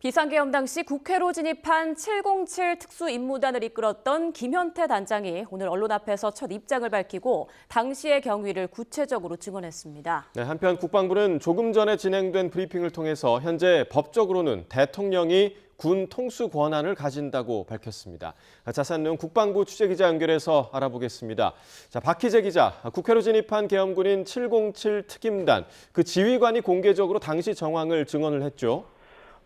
비상계엄 당시 국회로 진입한 707 특수임무단을 이끌었던 김현태 단장이 오늘 언론 앞에서 첫 입장을 밝히고 당시의 경위를 구체적으로 증언했습니다. 네, 한편 국방부는 조금 전에 진행된 브리핑을 통해서 현재 법적으로는 대통령이 군 통수 권한을 가진다고 밝혔습니다. 자세한 내용 국방부 취재기자 연결해서 알아보겠습니다. 자, 박희재 기자, 국회로 진입한 계엄군인 707 특임단, 그 지휘관이 공개적으로 당시 정황을 증언을 했죠.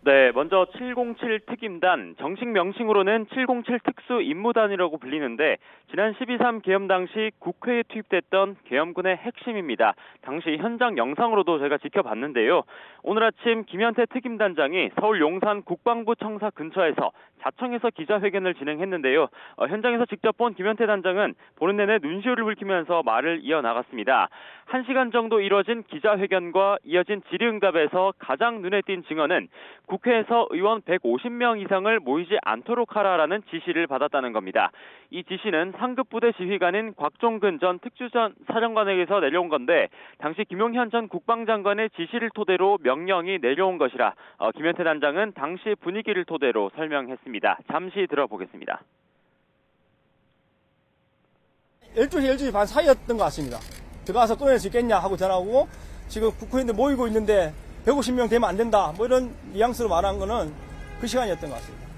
네, 먼저 707 특임단, 정식 명칭으로는 707 특수임무단이라고 불리는데 지난 12.3 계엄 당시 국회에 투입됐던 계엄군의 핵심입니다. 당시 현장 영상으로도 제가 지켜봤는데요. 오늘 아침 김현태 특임단장이 서울 용산 국방부 청사 근처에서 자청에서 기자회견을 진행했는데요. 현장에서 직접 본 김현태 단장은 보는 내내 눈시울을 붉히면서 말을 이어나갔습니다. 1시간 정도 이뤄진 기자회견과 이어진 질의응답에서 가장 눈에 띈 증언은 국회에서 의원 150명 이상을 모이지 않도록 하라라는 지시를 받았다는 겁니다. 이 지시는 상급 부대 지휘관인 곽종근 전 특수전 사령관에게서 내려온 건데 당시 김용현 전 국방장관의 지시를 토대로 명령이 내려온 것이라 김현태 단장은 당시 분위기를 토대로 설명했습니다. 잠시 들어보겠습니다. 12시, 12시 반 사이였던 것 같습니다. 들어가서 꺼낼 수 있겠냐 하고 전화 오고 지금 국회의원들 모이고 있는데 150명 되면 안 된다 뭐 이런 뉘앙스로 말한 거는 그 시간이었던 것 같습니다.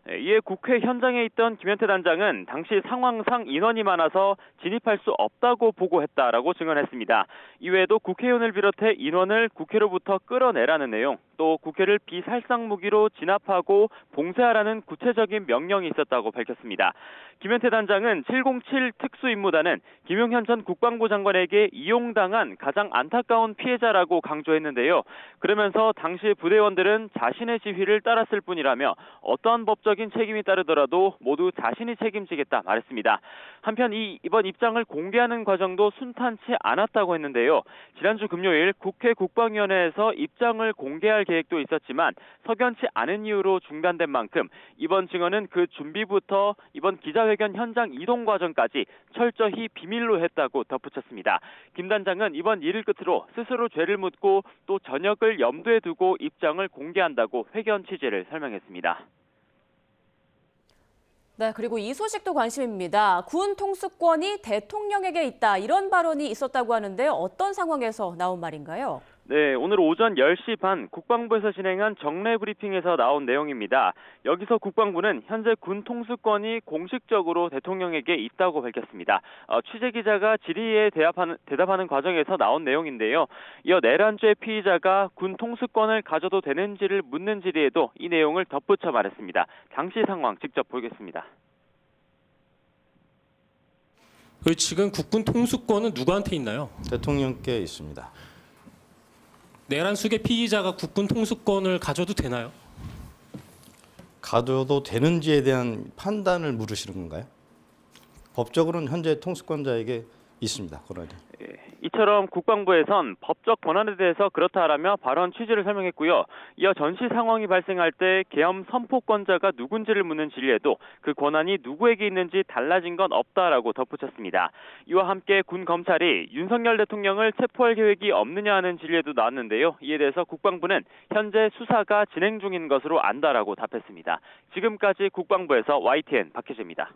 이에 국회 현장에 있던 김현태 단장은 당시 상황상 인원이 많아서 진입할 수 없다고 보고했다라고 증언했습니다. 이외에도 국회의원을 비롯해 인원을 국회로부터 끌어내라는 내용, 또 국회를 비살상 무기로 진압하고 봉쇄하라는 구체적인 명령이 있었다고 밝혔습니다. 김현태 단장은 707 특수임무단은 김용현 전 국방부 장관에게 이용당한 가장 안타까운 피해자라고 강조했는데요. 그러면서 당시 부대원들은 자신의 지휘를 따랐을 뿐이라며 어떠한 법적인 책임이 따르더라도 모두 자신이 책임지겠다 말했습니다. 한편 이번 입장을 공개하는 과정도 순탄치 않았다고 했는데요. 지난주 금요일 국회 국방위원회에서 입장을 공개할 계획도 있었지만 석연치 않은 이유로 중단된 만큼 이번 증언은 그 준비부터 이번 기자회견 현장 이동 과정까지 철저히 비밀로 했다고 덧붙였습니다. 김 단장은 이번 일을 끝으로 스스로 죄를 묻고 또 전역을 염두에 두고 입장을 공개한다고 회견 취재를 설명했습니다. 네, 그리고 이 소식도 관심입니다. 군 통수권이 대통령에게 있다, 이런 발언이 있었다고 하는데 어떤 상황에서 나온 말인가요? 네, 오늘 오전 10시 반 국방부에서 진행한 정례 브리핑에서 나온 내용입니다. 여기서 국방부는 현재 군 통수권이 공식적으로 대통령에게 있다고 밝혔습니다. 취재 기자가 질의에 대답하는 과정에서 나온 내용인데요. 이어 내란죄 피의자가 군 통수권을 가져도 되는지를 묻는 질의에도 이 내용을 덧붙여 말했습니다. 당시 상황 직접 보겠습니다. 지금 국군 통수권은 누구한테 있나요? 대통령께 있습니다. 내란 수계 피의자가 국군 통수권을 가져도 되나요? 가져도 되는지에 대한 판단을 물으시는 건가요? 법적으로는 현재 통수권자에게 있습니다. 권한이. 이처럼 국방부에선 법적 권한에 대해서 그렇다라며 발언 취지를 설명했고요. 이어 전시 상황이 발생할 때 계엄 선포권자가 누군지를 묻는 질의에도 그 권한이 누구에게 있는지 달라진 건 없다라고 덧붙였습니다. 이와 함께 군 검찰이 윤석열 대통령을 체포할 계획이 없느냐 하는 질의에도 나왔는데요. 이에 대해서 국방부는 현재 수사가 진행 중인 것으로 안다라고 답했습니다. 지금까지 국방부에서 YTN 박희재입니다.